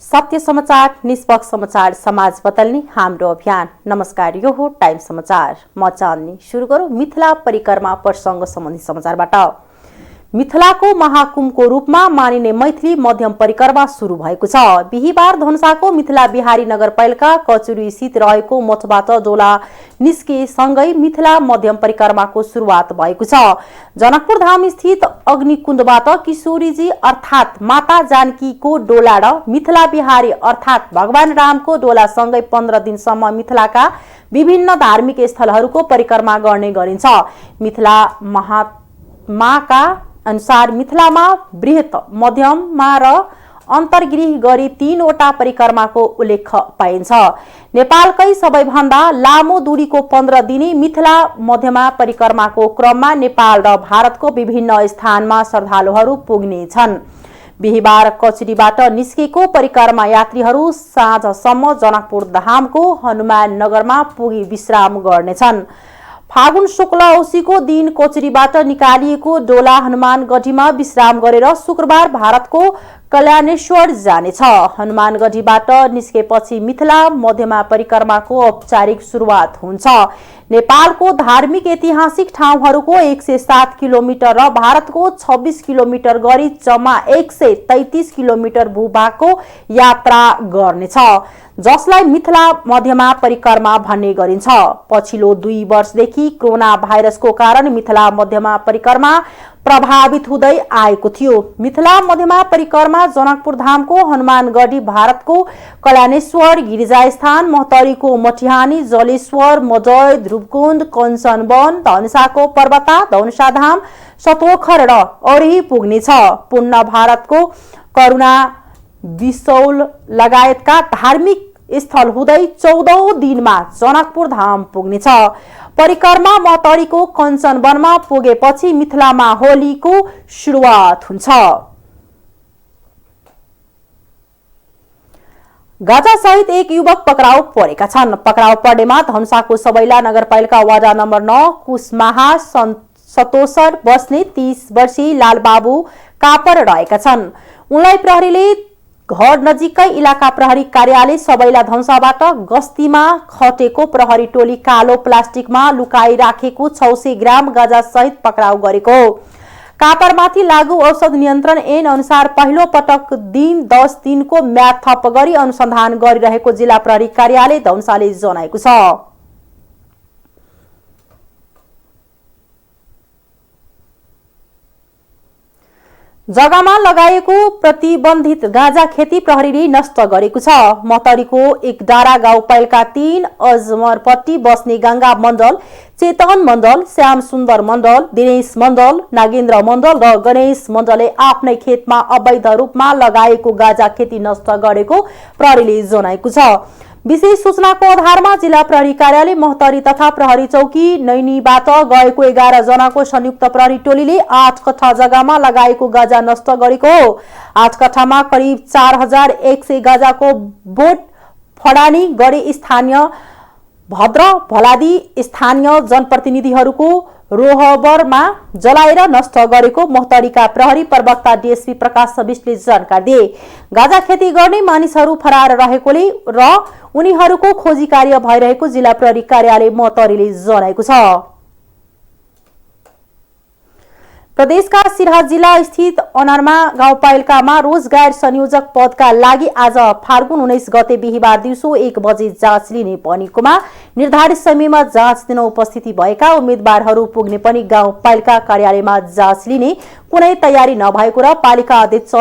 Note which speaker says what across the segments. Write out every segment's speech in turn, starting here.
Speaker 1: सत्य समाचार, निष्पक्ष समाचार, समाज बदल्ने हाम्रो अभियान। नमस्कार, यो हो टाइम समाचार। म चाँदनी। सुरु गरौँ मिथिला परिक्रमा प्रसङ्ग सम्बन्धी समाचारबाट। मिथिलाको महाकुम्भको रूपमा मानिने मैथिली मध्यम परिक्रमा सुरु भएको छ। बिहीबार धनुषाको मिथिला बिहारी नगरपालिका कचुरी स्थित रहेको मठबाट डोला निस्केसँगै मिथिला मध्यम परिक्रमाको सुरुवात भएको छ। जनकपुर धाम स्थित अग्निकुण्डबाट किशोरीजी अर्थात् माता जानकीको डोला र मिथिला बिहारी अर्थात् भगवान रामको डोलासँगै 15 दिनसम्म मिथिलाका विभिन्न धार्मिक स्थलहरूको परिक्रमा गर्ने गरिन्छ। मिथिला महात्माका अनुसार मिथिलामा बृहत, मध्यममा र अन्तर्गृह गरी 3 वटा परिक्रमाको उल्लेख पाइन्छ। नेपालकै सबैभन्दा लामो दूरीको 15 दिने मिथिला मध्यमा परिक्रमाको क्रममा नेपाल र भारतको विभिन्न स्थानमा श्रद्धालुहरू पुग्ने छन्। बिहीबार कचुरीबाट निस्केको परिक्रमा यात्रीहरू साँझसम्म जनकपुर धामको हनुमान नगरमा पुगी विश्राम गर्नेछन्। फागुन शुक्ल औँसीको दिन कचुरीबाट निकालिएको डोला हनुमानगढीमा विश्राम गरेर शुक्रबार भारतको कल्याणेश्वर जानेछ। हनुमानगढीबाट निस्केपछि मिथिला मध्यमा परिक्रमाको औपचारिक सुरुवात हुन्छ। नेपालको धार्मिक ऐतिहासिक ठाउँहरूको 107 किलोमिटर र भारतको 26 किलोमिटर गरी जम्मा 133 किलोमिटर भूभागको यात्रा गर्नेछ, जसलाई मिथिला मध्यमा परिक्रमा भन्ने गरिन्छ। पछिल्लो 2 वर्षदेखि कोरोना भाइरसको कारण मिथिला मध्यमा परिक्रमा प्रभावित हुँदै आएको थियो। मिथिला मध्यमा परिक्रमा जनकपुर धामको हनुमानगढी, भारतको कल्याणेश्वर, गिरिजास्थान, महतरीको मटिहानी, जलेश्वर, मडै, ध्रुवकुण्ड, कञ्चनवन, धनुषाको पर्वता, धनुषाधाम, सतोखर र औरही पुग्नेछ। पुण्य भारतको करुणा, बिसौल लगायतका धार्मिक स्थल हुँदै 14औं दिनमा जनकपुर धाम पुग्नेछ। परिक्रमा महतरीको कञ्चनवनमा पुगेपछि मिथिलामा होलीको सुरुवात हुन्छ। गाँजासहित 1 युवक पक्राउ परेका छन्। पक्राउ पर्नेमा धनुषाको सबैला नगरपालिका वार्ड नम्बर 9 कुसमाहा सतोसर बस्ने 30 वर्षीय लालबाबु कापर रहेका छन्। उनलाई प्रहरीले घर नजिकै इलाका प्रहरी कार्यालय सबैला धनुषाबाट गस्तीमा खटेको प्रहरी टोली कालो प्लास्टिकमा लुकाई राखेको 600 ग्राम गाँजा सहित पक्राउ गरेको। कापरमाथि लागू औषध नियन्त्रण ऐन अनुसार पहिलो पटक दिन 10 दिनको म्याद थप गरी अनुसन्धान गरिरहेको जिल्ला प्रहरी कार्यालय धनुषाले जनाएको छ। जग्गामा लगाएको प्रतिबन्धित गाँजा खेती प्रहरीले नष्ट गरेको छ। महतरीको एकडारा गाउँपालिका 3 अजमरपट्टी बस्ने गंगा मण्डल, चेतन मण्डल, श्याम सुन्दर मण्डल, दिनेश मण्डल, नागेन्द्र मण्डल र गणेश मण्डलले आफ्नै खेतमा अवैध रूपमा लगाएको गाँजा खेती नष्ट गरेको प्रहरीले जनाएको छ। विशेष सूचनाको आधारमा जिल्ला प्रहरी कार्यालय महतरी तथा प्रहरी चौकी नैनीबाट गएको 11 जनाको संयुक्त प्रहरी टोलीले 8 कट्ठा जग्गामा लगाएको गाँजा नष्ट गरेको हो। 8 कट्ठामा करिब 4100 गाँजाको बोट फडानी गरी स्थानीय भद्र भलादी स्थानीय जनप्रतिनिधिहरूको रोहबरमा जलाएर नष्ट गरेको महतरीका प्रहरी प्रवक्ता डीएसपी प्रकाश सबिसले जानकारी दिए। गाँजा खेती गर्ने मानिसहरू फरार रहेकोले र उनीहरूको खोजी कार्य भइरहेको जिल्ला प्रहरी कार्यालय महतरीले जनाएको छ। प्रदेशका सिराहा जिल्ला स्थित अनरमा गाउँपालिकामा रोजगार संयोजक पदका लागि आज फाल्गुन 19 गते बिहीबार दिउँसो 1 बजे जाँच लिने भनिएकोमा निर्धारित समयमा जाँच दिन उपस्थिति भएका उम्मेद्वारहरू पुग्ने पनि गाउँपालिका कार्यालयमा जाँच लिने कुनै तयारी नभएको र पालिका अध्यक्ष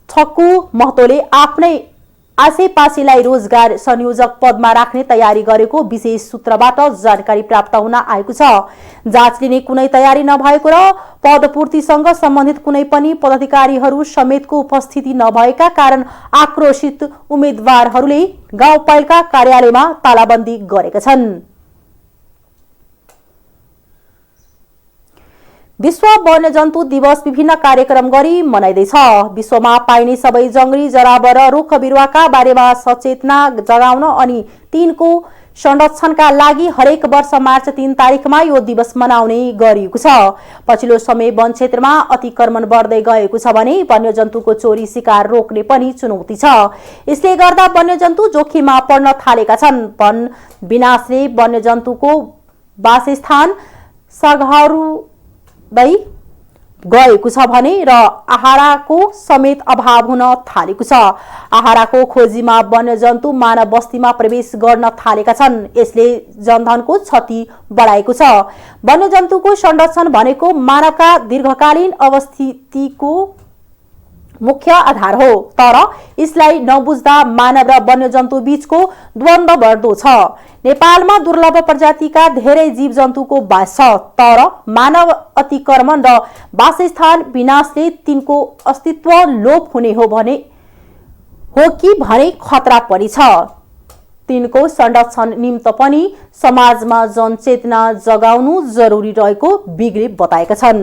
Speaker 1: ठक्कु महतोले आफ्नै आसेपासेलाई रोजगार संयोजक पदमा राख्ने तयारी गरेको विशेष सूत्रबाट जानकारी प्राप्त हुन आएको छ। जाँच लिने कुनै तयारी नभएको र पदपूर्तिसँग सम्बन्धित कुनै पनि पदाधिकारीहरू समेतको उपस्थिति नभएका कारण आक्रोशित उम्मेद्वारहरूले गाउँपालिका कार्यालयमा तालाबन्दी गरेका छन्। विश्व वन्यजन्तु दिवस विभिन्न कार्यक्रम गरी मनाइँदैछ। विश्वमा पाइने सबै जंगली जनावर र रुख बिरुवाका बारेमा सचेतना जगाउन अनि तिनको संरक्षणका लागि हरेक वर्ष मार्च 3 तारिखमा यो दिवस मनाउने गरिएको छ। पछिल्लो समय वन क्षेत्रमा अतिक्रमण बढ्दै गएको छ भने वन्यजन्तुको चोरी शिकार रोक्ने पनि चुनौती छ। यसले गर्दा वन्यजन्तु जोखिममा पर्न थालेका छन्। वन विनाशले वन्यजन्तुको वासस्थान सघाउदै गएको छ भने र आहाराको समेत अभाव हुन थालेको छ। आहाराको खोजीमा वन्यजन्तु मानव बस्तीमा प्रवेश गर्न थालेका छन्। यसले जनधनको क्षति बढाएको छ। वन्यजन्तुको संरक्षण भनेको मानवका दीर्घकालीन अवस्थितिको मुख्य आधार हो, तर यसलाई नबुझ्दा मानव र वन्यजन्तु बीचको द्वन्द्व बढ्दो छ। नेपालमा दुर्लभ प्रजातिका धेरै जीवजन्तुको वास छ, तर मानव अतिक्रमण र वासस्थान विनाशले तिनको अस्तित्व लोप हुने हो कि भने खतरा पनि छ। तिनको संरक्षण निमित्त पनि समाजमा जनचेतना जगाउनु जरुरी रहेको बिगले बताएका छन्।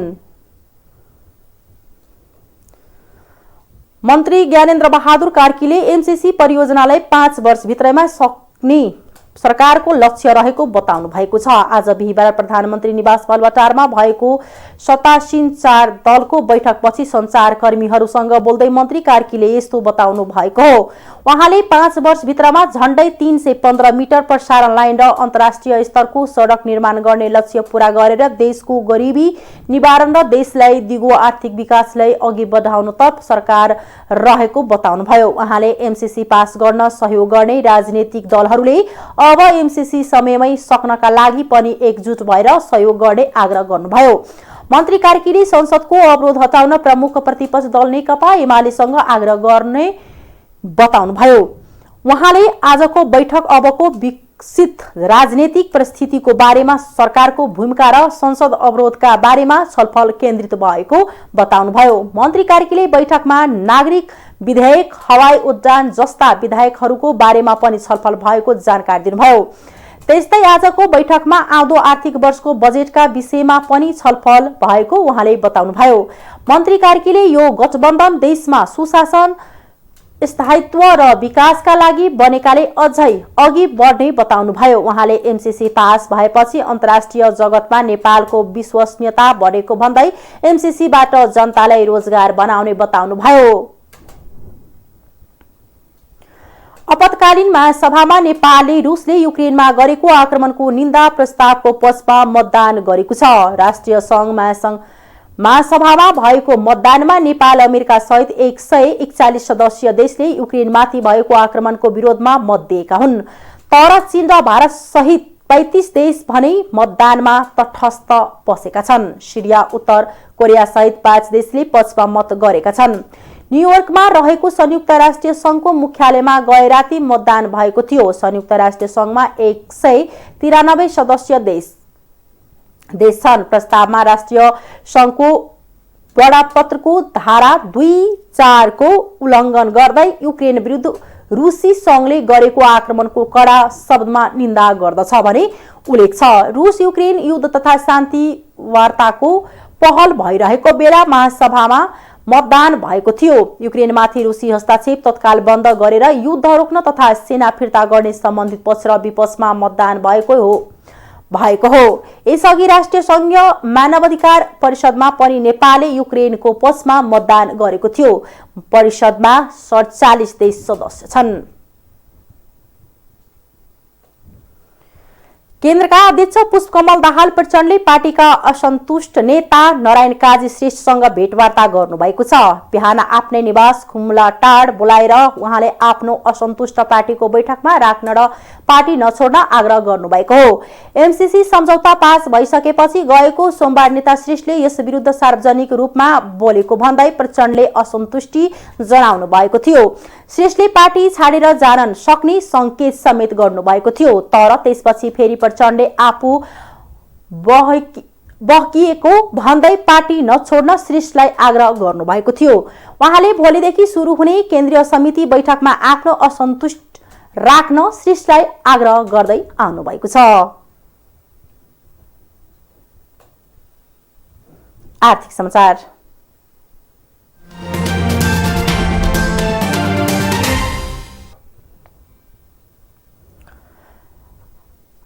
Speaker 1: मन्त्री ज्ञानेन्द्र बहादुर कार्कीले एमसीसी परियोजनालाई 5 वर्षभित्रैमा सक्ने सरकारको लक्ष्य रहेको बताउनु भएको छ। आज बिहिबार प्रधानमन्त्री निवास बालुवाटारमा भएको सत्तासीन 4 दलको बैठकपछि सञ्चारकर्मीहरूसँग बोल्दै मन्त्री कार्कीले यस्तो बताउनु भएको हो। उहाँले 5 वर्षभित्रमा झण्डै 315 मिटर प्रसारण लाइन र अन्तर्राष्ट्रिय स्तरको सडक निर्माण गर्ने लक्ष्य पूरा गरेर देशको गरिबी निवारण र देशलाई दिगो आर्थिक विकासलाई अघि बढाउनतर्फ सरकार रहेको बताउनुभयो। उहाँले एमसीसी पास गर्न सहयोग गर्ने राजनीतिक दलहरूले अब एमसीसी समयमै सक्नका लागि पनि एकजुट भएर सहयोग गर्ने आग्रह गर्नुभयो। मन्त्री कार्कीले संसदको अवरोध हटाउन प्रमुख प्रतिपक्ष दल नेकपा एमालेसँग आग्रह गर्ने बताउनुभयो। उहाँले आजको बैठक अबको विकसित राजनीतिक परिस्थितिको बारेमा सरकारको भूमिका र संसद अवरोधका बारेमा छलफल केन्द्रित भएको बताउनुभयो। मन्त्री कार्कीले बैठकमा नागरिक विधेयक, हवाई उड्डान जस्ता विधेयकहरूको बारेमा पनि छलफल भएको जानकारी दिनुभयो। त्यस्तै आजको बैठकमा आउँदो आर्थिक वर्षको बजेटका विषयमा पनि छलफल भएको उहाँले बताउनुभयो। मन्त्री कार्कीले यो गठबन्धन देशमा सुशासन, स्थायित्व र विकासका लागि बनेकाले अझै अघि बढ्ने बताउनुभयो। उहाँले एमसीसी पास भएपछि अन्तर्राष्ट्रिय जगतमा नेपालको विश्वसनीयता बढेको भन्दै एमसीसीबाट जनतालाई रोजगार बनाउने बताउनुभयो। आपतकालीन महासभामा नेपालले रुसले युक्रेनमा गरेको आक्रमणको निन्दा प्रस्तावको पक्षमा मतदान गरेको छ। राष्ट्रिय संघ महासभामा भएको मतदानमा नेपाल अमेरिका सहित 141 सदस्यीय देशले युक्रेनमाथि भएको आक्रमणको विरोधमा मत दिएका हुन्। तर चीन र भारत सहित 35 देश भने मतदानमा तटस्थ बसेका छन्। सिरिया, उत्तर कोरिया सहित 5 देशले पक्षमा मत गरेका छन्। न्युयोर्कमा रहेको संयुक्त राष्ट्रिय संघको मुख्यालयमा गए राति मतदान भएको थियो। संयुक्त राष्ट्रिय संघमा 193 सदस्यीय देश छन्। प्रस्तावमा राष्ट्रिय संघको बडापत्रको धारा 2-4 को उल्लङ्घन गर्दै युक्रेन विरुद्ध रुसी संघले गरेको आक्रमणको कडा शब्दमा निन्दा गर्दछ भने उल्लेख छ। रुस युक्रेन युद्ध तथा शान्ति वार्ताको पहल भइरहेको बेला महासभामा मतदान भएको थियो। युक्रेनमाथि रुसी हस्तक्षेप तत्काल बन्द गरेर युद्ध रोक्न तथा सेना फिर्ता गर्ने सम्बन्धित पक्ष र विपक्षमा मतदान भएको हो। यसअघि राष्ट्रिय संघीय मानवाधिकार परिषदमा पनि नेपालले युक्रेनको पक्षमा मतदान गरेको थियो। परिषदमा 47 देश सदस्य छन्। केन्द्रका अध्यक्ष पुष्पकमल दाहाल प्रचण्डले पार्टीका असन्तुष्ट नेता नारायण काजी श्रेष्ठसँग भेटवार्ता गर्नुभएको छ। बिहान आफ्नै निवास खुम्लाटार बोलाएर उहाँले आफ्नो असन्तुष्ट पार्टीको बैठकमा राख्न र पार्टी नछोड्न आग्रह गर्नुभएको हो। एमसीसी सम्झौता पास भइसकेपछि गएको सोमबार नेता श्रेष्ठले यस विरुद्ध सार्वजनिक रूपमा बोलेको भन्दै प्रचण्डले असन्तुष्टि जनाउनु भएको थियो। श्रेष्ठले पार्टी छाडेर जान सक्ने संकेत समेत गर्नुभएको थियो। तर त्यसपछि फेरि प्रचण्डले आफू बहकिएको भन्दै पार्टी नछोड्न श्रेष्ठलाई आग्रह गर्नुभएको थियो। उहाँले भोलिदेखि सुरु हुने केन्द्रीय समिति बैठकमा आफ्नो असन्तुष्ट राख्न श्रेष्ठलाई आग्रह गर्दै आउनु भएको छ। आर्थिक समाचार।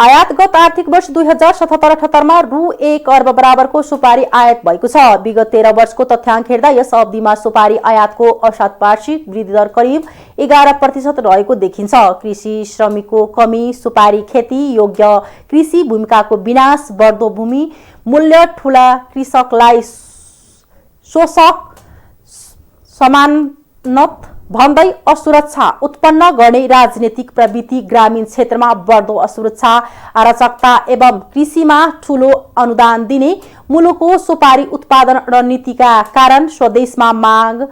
Speaker 1: आयात गत आर्थिक वर्ष 2077-78 मा रु 1 अर्ब बराबरको सुपारी आयात भएको छ। विगत 13 वर्षको तथ्याङ्क हेर्दा यस अवधिमा सुपारी आयातको औसत वार्षिक वृद्धि दर करिब 11% रहेको देखिन्छ। कृषि श्रमिकको कमी, सुपारी खेती योग्य कृषि भूमिकाको विनाश, बढ्दो भूमि मूल्य, ठूला कृषकलाई शोषक समानत भन्दै असुरक्षा उत्पन्न गर्ने राजनीतिक प्रवृत्ति, ग्रामीण क्षेत्रमा बढ्दो असुरक्षा, अराजकता एवं कृषिमा ठूलो अनुदान दिने मुलुकको सुपारी उत्पादन रणनीतिका कारण स्वदेशमा माग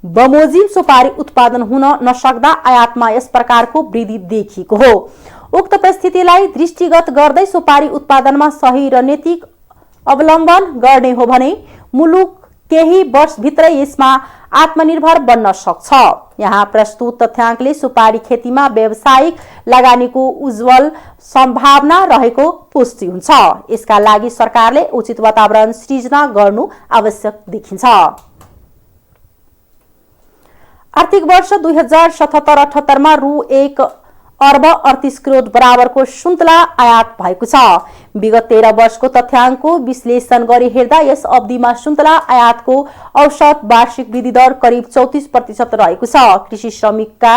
Speaker 1: बमोजिम सुपारी उत्पादन हुन नसक्दा आयातमा यस प्रकारको वृद्धि देखिएको हो। उक्त परिस्थितिलाई दृष्टिगत गर्दै सुपारी उत्पादनमा सही रणनीतिक अवलम्बन गर्ने हो भने मुलुक केही वर्षभित्रै यसमा आत्मनिर्भर बन्न सक्छ। यहाँ प्रस्तुत तथ्याङ्कले सुपारी खेतीमा व्यावसायिक लगानीको उज्जवल सम्भावना रहेको पुष्टि हुन्छ। यसका लागि सरकारले उचित वातावरण सृजना गर्नु आवश्यक देखिन्छ। आर्थिक वर्ष 2077-78 मा रु 1 अर्ब 38 करोड बराबरको सुन्तला आयात भएको छ। विगत 13 वर्षको तथ्याङ्कको विश्लेषण गरी हेर्दा यस अवधिमा सुन्तला आयातको औसत वार्षिक वृद्धि दर करिब 34% रहेको छ। कृषि श्रमिकका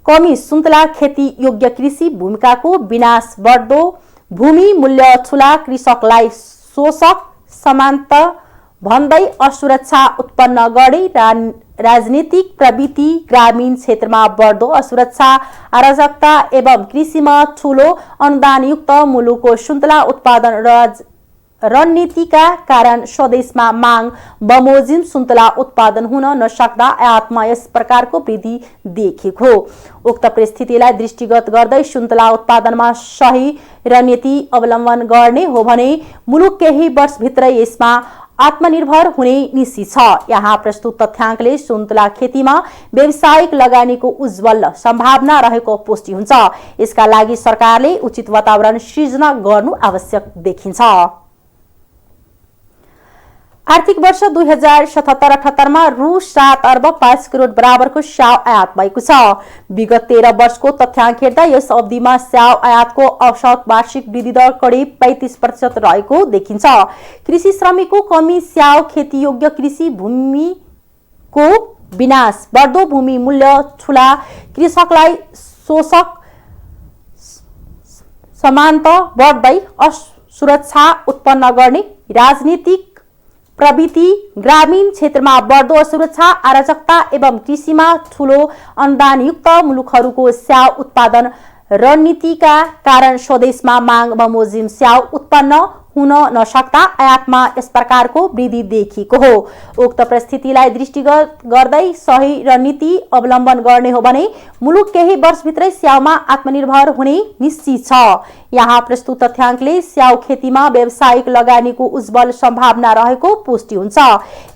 Speaker 1: कमी, सुन्तला खेती योग्य कृषि भूमिकाको विनाश, बढ्दो भूमि मूल्य, ठूला कृषकलाई शोषक समान्त भन्दै असुरक्षा उत्पन्न गर्ने राजनीतिक प्रवृत्ति, ग्रामीण क्षेत्रमा बढ्दो असुरक्षा, अराजकता एवं कृषिमा ठूलो अनुदानयुक्त मुलुकको सुन्तला उत्पादन रणनीतिका कारण स्वदेशमा माग बमोजिम सुन्तला उत्पादन हुन नसक्दा आयातमा यस प्रकारको वृद्धि देखिएको हो। उक्त परिस्थितिलाई दृष्टिगत गर्दै सुन्तला उत्पादनमा सही रणनीति अवलम्बन गर्ने हो भने मुलुक केही वर्षभित्रै यसमा आत्मनिर्भर हुने निश्चित छ। यहाँ प्रस्तुत तथ्याङ्कले सुन्तला खेतीमा व्यावसायिक लगानीको उज्जवल सम्भावना रहेको पुष्टि हुन्छ। यसका लागि सरकारले उचित वातावरण सृजना गर्नु आवश्यक देखिन्छ। आर्थिक वर्ष 2077-78 मा रु 7 अर्ब 5 करोड बराबरको स्याउ आयात भएको छ। विगत 13 वर्षको तथ्याङ्क हेर्दा यस अवधिमा स्याउ आयातको औसत वार्षिक वृद्धि दर करिब 35% रहेको देखिन्छ। कृषि श्रमिकको कमी, स्याउ खेती योग्य कृषि भूमिको विनाश, बढ्दो भूमि मूल्य, ठूला कृषकलाई शोषक समान्त बढ्दै असुरक्षा उत्पन्न गर्ने राजनीतिक प्रवृत्ति, ग्रामीण क्षेत्रमा बढ्दो असुरक्षा, अराजकता एवं कृषिमा ठूलो अनुदानयुक्त मुलुकहरूको स्याउ उत्पादन रणनीतिका कारण स्वदेशमा माग बमोजिम स्याउ उत्पन्न हुन नसक्दा आयातमा यस प्रकारको वृद्धि देखिएको हो। उक्त परिस्थितिलाई दृष्टिगत गर्दै सही रणनीति अवलम्बन गर्ने हो भने मुलुक केही वर्षभित्रै स्याउमा आत्मनिर्भर हुने निश्चित छ। यहाँ प्रस्तुत तथ्याङ्कले स्याउ खेतीमा व्यावसायिक लगानीको उज्जवल सम्भावना रहेको पुष्टि हुन्छ।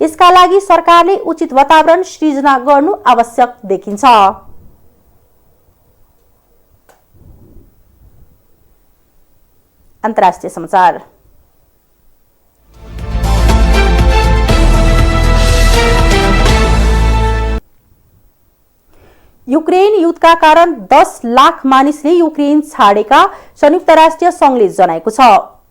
Speaker 1: यसका लागि सरकारले उचित वातावरण सृजना गर्नु आवश्यक देखिन्छ। अन्तर्राष्ट्रिय समाचार। युक्रेन युद्धका कारण 10 लाख मानिसले युक्रेन छाडेका संयुक्त राष्ट्र संघले जनाएको छ।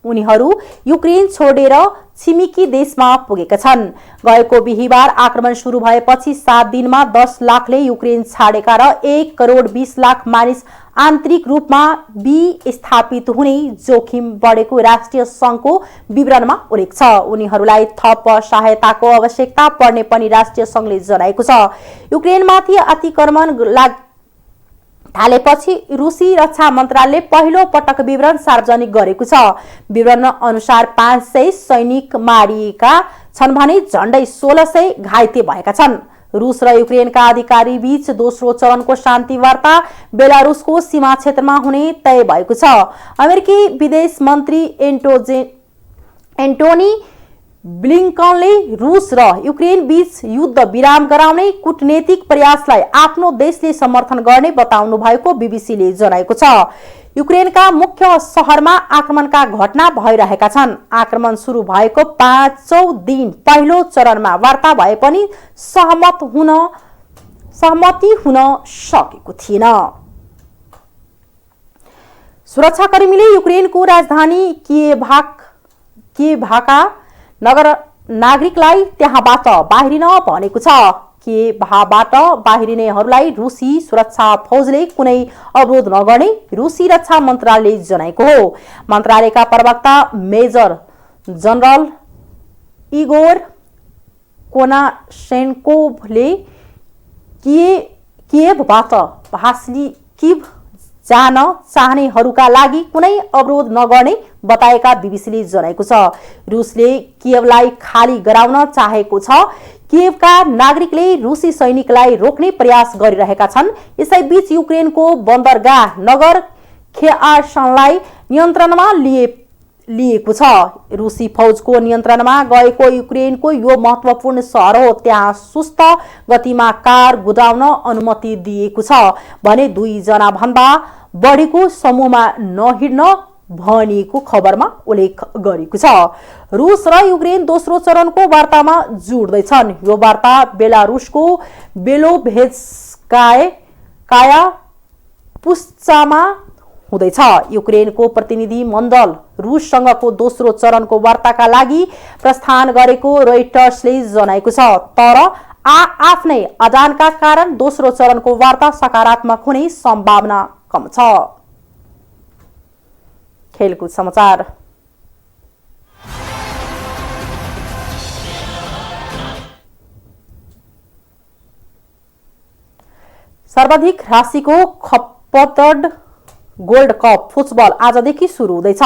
Speaker 1: उनीहरू युक्रेन छोडेर छिमेकी देशमा पुगेका छन्। गएको बिहीबार आक्रमण सुरु भएपछि 7 दिनमा 10 लाखले युक्रेन छाडेका र 1 करोड 20 लाख मानिस आन्तरिक रूपमा विस्थापित हुने जोखिम बढेको राष्ट्रिय संघको विवरणमा उल्लेख छ। उनीहरूलाई थप सहायताको आवश्यकता पर्ने पनि राष्ट्रिय संघले जनाएको छ। युक्रेनमाथि अतिक्रमण थालेपछि रुसी रक्षा मन्त्रालयले पहिलो पटक विवरण सार्वजनिक गरेको छ। विवरण अनुसार 500 सैनिक मारिएका छन् भने झण्डै 1600 घाइते भएका छन्। रूस र युक्रेनका अधिकारी बीच दोस्रो चरणको शान्ति वार्ता बेलारुसको सीमा क्षेत्रमा हुने तय भएको छ। अमेरिकी विदेश मन्त्री एन्टोनी ब्लिङ्कनले रूस र युक्रेन बीच युद्ध विराम गराउने कूटनीतिक प्रयासलाई आफ्नो देशले समर्थन गर्ने बताउनु भएको बीबीसीले जनाएको छ। युक्रेनका मुख्य शहरमा आक्रमणका घटना भइरहेका छन्। आक्रमण सुरु भएको 5औं दिन पहिलो चरणमा वार्ता भए पनि सहमति हुन सकेको थिएन। सुरक्षाकर्मीले युक्रेनको राजधानी किएभका नगर नागरिकलाई त्यहाँबाट बाहिरिन भनेको छ। किएभबाट बाहिरिनेहरूलाई रुसी सुरक्षा फौजले कुनै अवरोध नगर्ने रुसी रक्षा मन्त्रालयले जनाएको हो। मन्त्रालयका प्रवक्ता मेजर जनरल इगोर कोनाशेन्कोभले किएभबाट किभ जान चाहनेहरूका लागि कुनै अवरोध नगर्ने बताएका बीबीसीले जनाएको छ। रुसले किएभलाई खाली गराउन चाहेको छ। किएभका नागरिकले रुसी सैनिकलाई रोक्ने प्रयास गरिरहेका छन्। यसैबीच युक्रेनको बन्दरगाह नगर खेआसनलाई नियन्त्रणमा लिएको छ। रुसी फौजको नियन्त्रणमा गएको युक्रेनको यो महत्वपूर्ण सहर हो। त्यहाँ सुस्त गतिमा कार कुदाउन अनुमति दिएको छ भने 2 जना भन्दा बढीको समूहमा नहिड्न भनिएको खबरमा उल्लेख गरेको छ। रुस र युक्रेन दोस्रो चरणको वार्तामा जोड्दैछन्। यो वार्ता बेलारुसको बेलोभेजकाया पुस्चामा हुँदैछ। युक्रेनको प्रतिनिधि मण्डल रुससँगको दोस्रो चरणको वार्ताका लागि प्रस्थान गरेको रोइटर्सले जनाएको छ। तर आफ्नै आदानका कारण दोस्रो चरणको वार्ता सकारात्मक हुने सम्भावना कम छ। खेलकुद समाचार। सर्वाधिक राशिको खपतड गोल्ड कप फुटबल आजदेखि सुरु हुँदैछ।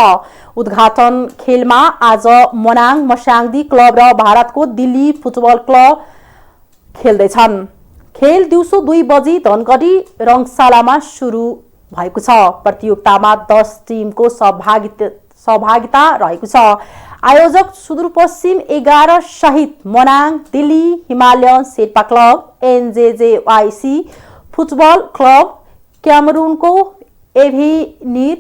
Speaker 1: उद्घाटन खेलमा आज मनाङ मस्याङदी क्लब र भारतको दिल्ली फुटबल क्लब खेल्दैछन्। खेल दिउँसो 2 बजी धनगढी रङशालामा सुरु भएको छ। प्रतियोगितामा 10 टिमको सहभागिता रहेको छ। आयोजक सुदूरपश्चिम 11 सहित Manang, Delhi, Himalayan Sherpa club, NJJYC football club, क्यामेरुनको एभिनिर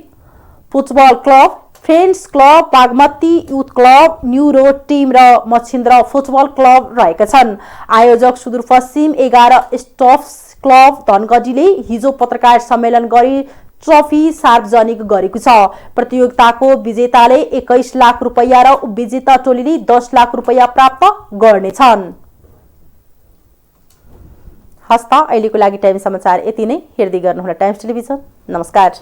Speaker 1: football club, friends club, Bagmati youth club, New Road team र मच्छिन्द्र फुटबल क्लब रहेका छन्। आयोजक सुदूरपश्चिम 11 स्टफ्स क्लब धनगढीले हिजो पत्रकार सम्मेलन गरी ट्रफी सार्वजनिक गरेको छ। प्रतियोगिताको विजेताले 21 लाख रुपैयाँ र विजेता टोलीले 10 लाख रुपैयाँ प्राप्त गर्नेछन्। हस्ता अहिलेको लागि टाइम समाचार यति नै। हेर्दै गर्नुहोला टाइम्स टेलिभिजन। नमस्कार।